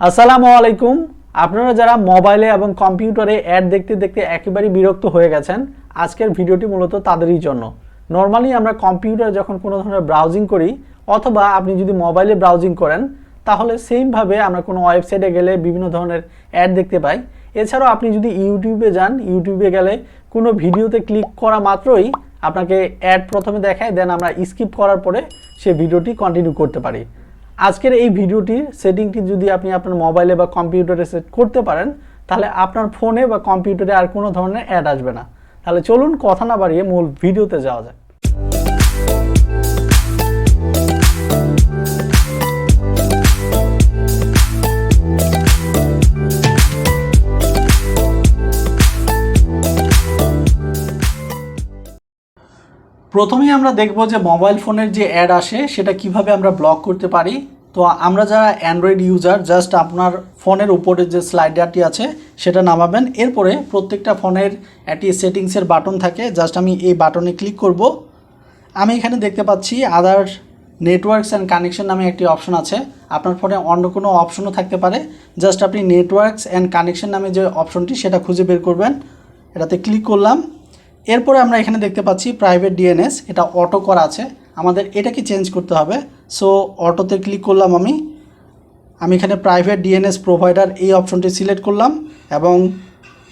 আসসালামু আলাইকুম। আপনারা যারা মোবাইলে এবং কম্পিউটারে অ্যাড দেখতে দেখতে একেবারে বিরক্ত হয়ে গেছেন, আজকের ভিডিওটি মূলত তাদেরই জন্য। নর্মালি আমরা কম্পিউটারে যখন কোনো ধরনের ব্রাউজিং করি অথবা আপনি যদি মোবাইলে ব্রাউজিং করেন, তাহলে সেমভাবে আমরা কোনো ওয়েবসাইটে গেলে বিভিন্ন ধরনের অ্যাড দেখতে পাই। এছাড়াও আপনি যদি ইউটিউবে যান, ইউটিউবে গেলে কোনো ভিডিওতে ক্লিক করা মাত্রই আপনাকে অ্যাড প্রথমে দেখায়, দেন আমরা স্কিপ করার পরে সেই ভিডিওটি কন্টিনিউ করতে পারি। আজকের এই ভিডিওটির সেটিংটি যদি আপনি আপনার মোবাইলে বা কম্পিউটারে সেট করতে পারেন, তাহলে আপনার ফোনে বা কম্পিউটারে আর কোনো ধরনের অ্যাড আসবে না। তাহলে চলুন কথা না বাড়িয়ে মূল ভিডিওতে যাওয়া যাক। প্রথমেই আমরা দেখব যে মোবাইল ফোনের যে অ্যাড আসে সেটা কিভাবে আমরা ব্লক করতে পারি। তো আমরা যারা অ্যান্ড্রয়েড ইউজার, জাস্ট আপনার ফোনের উপরে যে স্লাইডারটি আছে সেটা নামাবেন। এরপরে প্রত্যেকটা ফোনের একটি সেটিংসের বাটন থাকে, জাস্ট আমি এই বাটনে ক্লিক করব। আমি এখানে দেখতে পাচ্ছি আদার নেটওয়ার্কস অ্যান্ড কানেকশন নামে একটি অপশন আছে। আপনার ফোনে অন্য কোনো অপশনও থাকতে পারে, জাস্ট আপনি নেটওয়ার্কস অ্যান্ড কানেকশন নামে যে অপশনটি সেটা খুঁজে বের করবেন। এটাতে ক্লিক করলাম। এরপরে আমরা এখানে দেখতে পাচ্ছি প্রাইভেট ডিএনএস, এটা অটো করা আছে, আমাদের এটাকে চেঞ্জ করতে হবে। সো অটোতে ক্লিক করলাম। আমি এখানে প্রাইভেট ডিএনএস প্রোভাইডার এই অপশনটি সিলেক্ট করলাম এবং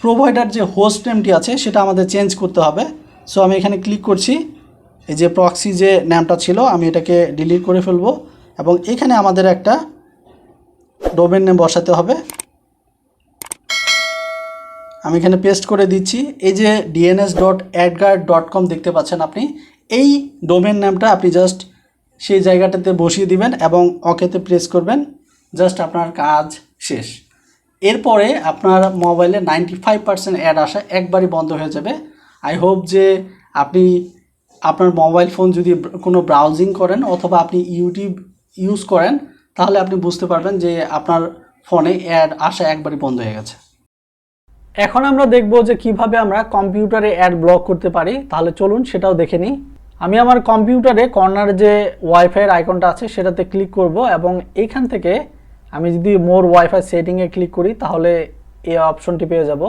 প্রোভাইডার যে হোস্ট নেমটি আছে সেটা আমাদের চেঞ্জ করতে হবে। সো আমি এখানে ক্লিক করছি। এই যে প্রক্সি যে নামটা ছিল আমি এটাকে ডিলিট করে ফেলবো এবং এখানে আমাদের একটা ডোমেন নেম বসাতে হবে। আমি এখানে পেস্ট করে দিচ্ছি। এই যে dns.adguard.com দেখতে পাচ্ছেন আপনি, এই ডোমেন নামটা আপনি জাস্ট সেই জায়গাটাতে বসিয়ে দিবেন এবং ওকেতে প্রেস করবেন। জাস্ট আপনার কাজ শেষ। এরপরে আপনার মোবাইলে 95% অ্যাড আসা একবারই বন্ধ হয়ে যাবে। আই হোপ যে আপনি আপনার মোবাইল ফোন যদি কোনো ব্রাউজিং করেন অথবা আপনি ইউটিউব ইউজ করেন, তাহলে আপনি বুঝতে পারবেন যে আপনার ফোনে অ্যাড আসা একবারই বন্ধ হয়ে গেছে। এখন আমরা দেখব যে কিভাবে আমরা কম্পিউটারে অ্যাড ব্লক করতে পারি। তাহলে চলুন সেটাও দেখে নিই। আমি আমার কম্পিউটারে কর্নারে যে ওয়াইফাইয়ের আইকনটা আছে সেটাতে ক্লিক করব এবং এইখান থেকে আমি যদি মোর ওয়াইফাই সেটিংয়ে ক্লিক করি তাহলে এই অপশনটি পেয়ে যাব।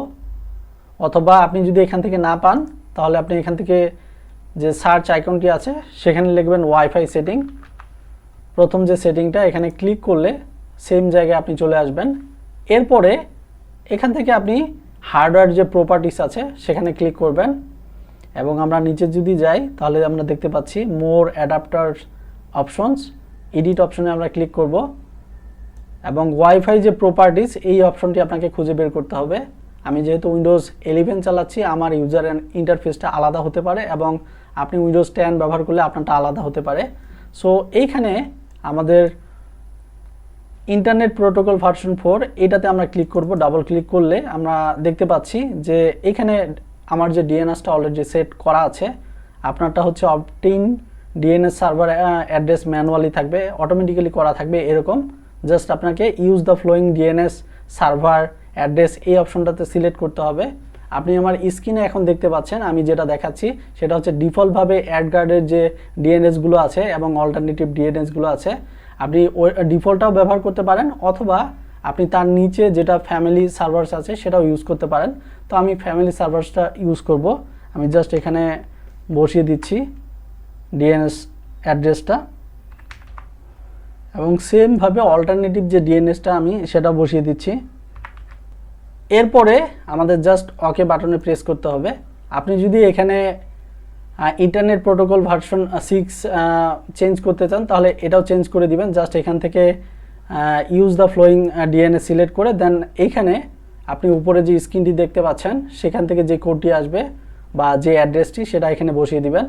অথবা আপনি যদি এখান থেকে না পান তাহলে আপনি এখান থেকে যে সার্চ আইকনটি আছে সেখানে লিখবেন ওয়াইফাই সেটিং। প্রথম যে সেটিংটা এখানে ক্লিক করলে সেম জায়গায় আপনি চলে আসবেন। এরপরে এখান থেকে আপনি হার্ডওয়্যার যে প্রপার্টিস আছে সেখানে ক্লিক করবেন এবং আমরা নিচে যদি যাই তাহলে আমরা দেখতে পাচ্ছি মোর অ্যাডাপ্টার অপশনস, এডিট অপশনে আমরা ক্লিক করব এবং ওয়াইফাই যে প্রপার্টিস এই অপশনটি আপনাকে খুঁজে বের করতে হবে। আমি যেহেতু উইন্ডোজ 11 চালাচ্ছি, আমার ইউজার ইন্টারফেসটা আলাদা হতে পারে এবং আপনি উইন্ডোজ 10 ব্যবহার করলে আপনারটা আলাদা হতে পারে। সো এইখানে আমাদের ইন্টারনেট প্রোটোকল ভার্সন 4 এটাতে আমরা ক্লিক করব। ডাবল ক্লিক করলে আমরা দেখতে পাচ্ছি যে এখানে আমার যে ডিএনএসটা অলরেডি সেট করা আছে। আপনারটা হচ্ছে obtain DNS server address manually থাকবে, অটোমেটিক্যালি করা থাকবে এরকম। জাস্ট আপনাকে use the following DNS server address এই অপশনটাতে সিলেক্ট করতে হবে। আপনি আমার স্ক্রিনে এখন দেখতে পাচ্ছেন আমি যেটা দেখাচ্ছি সেটা হচ্ছে ডিফল্টভাবে অ্যাডগার্ডের যে ডিএনএসগুলো আছে এবং অল্টারনেটিভ ডিএনএসগুলো আছে। আপনি ওই ডিফল্টটাও ব্যবহার করতে পারেন অথবা আপনি তার নিচে যেটা ফ্যামিলি সার্ভার্স আছে সেটাও ইউজ করতে পারেন। তো আমি ফ্যামিলি সার্ভার্সটা ইউজ করব। আমি জাস্ট এখানে বসিয়ে দিচ্ছি ডিএনএস অ্যাড্রেসটা এবং সেমভাবে অল্টারনেটিভ যে ডিএনএসটা আমি সেটা বসিয়ে দিচ্ছি। এরপরে আমাদের জাস্ট ওকে বাটনে প্রেস করতে হবে। আপনি যদি এখানে ইন্টারনেট প্রোটোকল ভার্সন 6 চেঞ্জ করতে চান তাহলে এটাও চেঞ্জ করে দিবেন। জাস্ট এখান থেকে use the following DNS select করে দেন এইখানে আপনি উপরে যে স্ক্রিনটি দেখতে পাচ্ছেন সেখান থেকে যে কোডটি আসবে বা যে অ্যাড্রেসটি সেটা এখানে বসিয়ে দিবেন।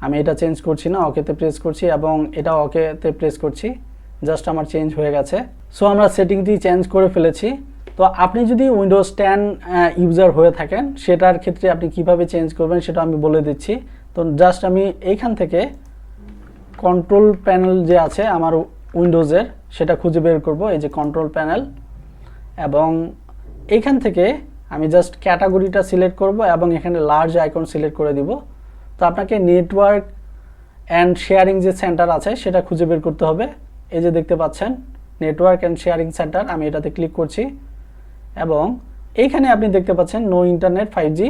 আমি এটা চেঞ্জ করছি না, ওকেতে প্রেস করছি এবং এটা ওকেতে প্রেস করছি। জাস্ট আমার চেঞ্জ হয়ে গেছে। সো আমরা সেটিংটি চেঞ্জ করে ফেলেছি। তো আপনি যদি উইন্ডোজ 10 ইউজার হয়ে থাকেন সেটার ক্ষেত্রে আপনি কিভাবে চেঞ্জ করবেন সেটা আমি বলে দিচ্ছি। তো জাস্ট আমি এইখান থেকে কন্ট্রোল প্যানেল যে আছে আমার উইন্ডোজের সেটা খুঁজে বের করব, এই যে কন্ট্রোল প্যানেল, এবং এইখান থেকে আমি জাস্ট ক্যাটাগরিটা সিলেক্ট করব এবং এখানে লার্জ আইকন সিলেক্ট করে দিব। তো আপনাকে নেটওয়ার্ক অ্যান্ড শেয়ারিং যে সেন্টার আছে সেটা খুঁজে বের করতে হবে। এই যে দেখতে পাচ্ছেন নেটওয়ার্ক অ্যান্ড শেয়ারিং সেন্টার, আমি এটাতে ক্লিক করছি এবং এইখানে আপনি দেখতে পাচ্ছেন নো ইন্টারনেট 5G,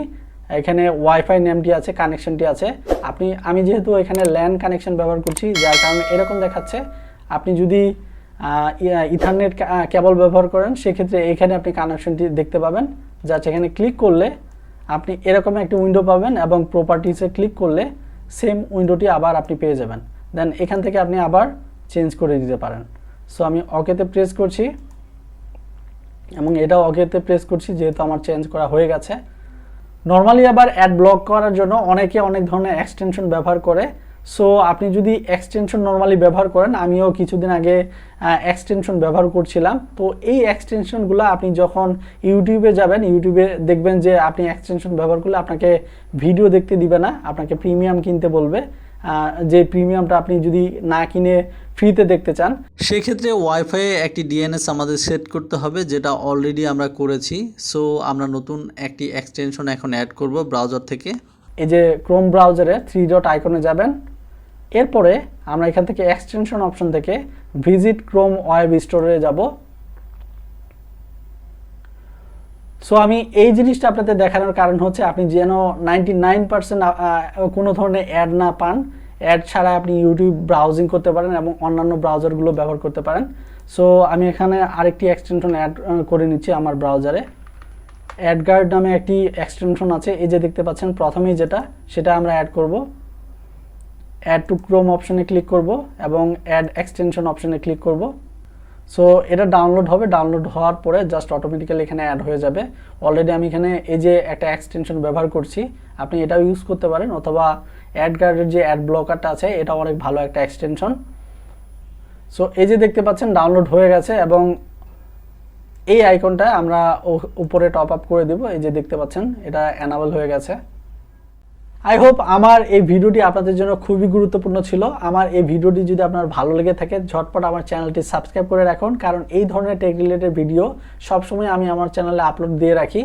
এখানে ওয়াইফাই নেমটি আছে, কানেকশনটি আছে। আমি যেহেতু এখানে ল্যান্ড কানেকশন ব্যবহার করছি যার কারণে এরকম দেখাচ্ছে। আপনি যদি ইথারনেট কেবল ব্যবহার করেন সেক্ষেত্রে এখানে আপনি কানেকশনটি দেখতে পাবেন। জাস্ট এখানে ক্লিক করলে আপনি এরকম একটি উইন্ডো পাবেন এবং প্রপার্টিসে ক্লিক করলে সেম উইন্ডোটি আবার আপনি পেয়ে যাবেন। দেন এখান থেকে আপনি আবার চেঞ্জ করে দিতে পারেন। সো আমি ওকেতে প্রেস করছি এবং এটাও ওকেতে প্রেস করছি যেহেতু আমার চেঞ্জ করা হয়ে গেছে। নর্মালি আবার অ্যাড ব্লক করার জন্য অনেকে অনেক ধরনের এক্সটেনশন ব্যবহার করে। সো আপনি যদি এক্সটেনশন নর্মালি ব্যবহার করেন, আমিও কিছুদিন আগে এক্সটেনশন ব্যবহার করছিলাম, তো এই এক্সটেনশনগুলো আপনি যখন ইউটিউবে যাবেন, ইউটিউবে দেখবেন যে আপনি এক্সটেনশন ব্যবহার করলে আপনাকে ভিডিও দেখতে দিবে না, আপনাকে প্রিমিয়াম কিনতে বলবে। যে প্রিমিয়ামটা আপনি যদি না কিনে ফ্রিতে দেখতে চান, সেক্ষেত্রে ওয়াইফাই একটি ডিএনএস আমাদের সেট করতে হবে, যেটা অলরেডি আমরা করেছি। সো আমরা নতুন একটি এক্সটেনশন এখন অ্যাড করব ব্রাউজার থেকে। এই যে ক্রোম ব্রাউজারে 3 ডট আইকনে যাবেন, এরপরে আমরা এখান থেকে এক্সটেনশন অপশন থেকে ভিজিট ক্রোম ওয়েব স্টোরে যাব। সো আমি এই জিনিসটা আপনাদের দেখানোর কারণ হচ্ছে আপনি যেন 99% কোনো ধরনের অ্যাড না পান, অ্যাড ছাড়া আপনি ইউটিউব ব্রাউজিং করতে পারেন এবং অন্যান্য ব্রাউজারগুলো ব্যবহার করতে পারেন। সো আমি এখানে আরেকটি এক্সটেনশন অ্যাড করে নিচ্ছি আমার ব্রাউজারে। অ্যাডগার্ড নামে একটি এক্সটেনশন আছে, এই যে দেখতে পাচ্ছেন প্রথমেই সেটা আমরা অ্যাড করব। অ্যাড টু ক্রোম অপশনে ক্লিক করব এবং অ্যাড এক্সটেনশন অপশনে ক্লিক করব। সো এটা ডাউনলোড হবে, ডাউনলোড হওয়ার পরে জাস্ট অটোমেটিক্যালি এখানে অ্যাড হয়ে যাবে। অলরেডি আমি এখানে এই যে একটা এক্সটেনশন ব্যবহার করছি, আপনি এটাও ইউজ করতে পারেন, অথবা অ্যাডগার্ডের যে অ্যাড ব্লকারটা আছে এটা অনেক ভালো একটা এক্সটেনশন। সো এই যে দেখতে পাচ্ছেন ডাউনলোড হয়ে গেছে এবং এই আইকনটা আমরা উপরে টপ আপ করে দেব। এই যে দেখতে পাচ্ছেন এটা এনাবল হয়ে গেছে। আই হোপ আমার এই ভিডিওটি আপনাদের জন্য খুবই গুরুত্বপূর্ণ ছিল। আমার এই ভিডিওটি যদি আপনার ভালো লেগে থাকে ঝটপট আমার চ্যানেলটি সাবস্ক্রাইব করে রাখুন, কারণ এই ধরনের টেক রিলেটেড ভিডিও সবসময় আমি আমার চ্যানেলে আপলোড দিয়ে রাখি।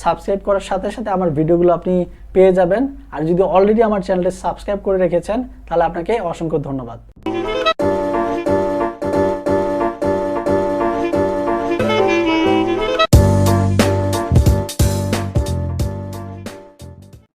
সাবস্ক্রাইব করার সাথে সাথে আমার ভিডিওগুলো আপনি পেয়ে যাবেন। আর যদি অলরেডি আমার চ্যানেলটি সাবস্ক্রাইব করে রেখেছেন তাহলে আপনাকে অসংখ্য ধন্যবাদ।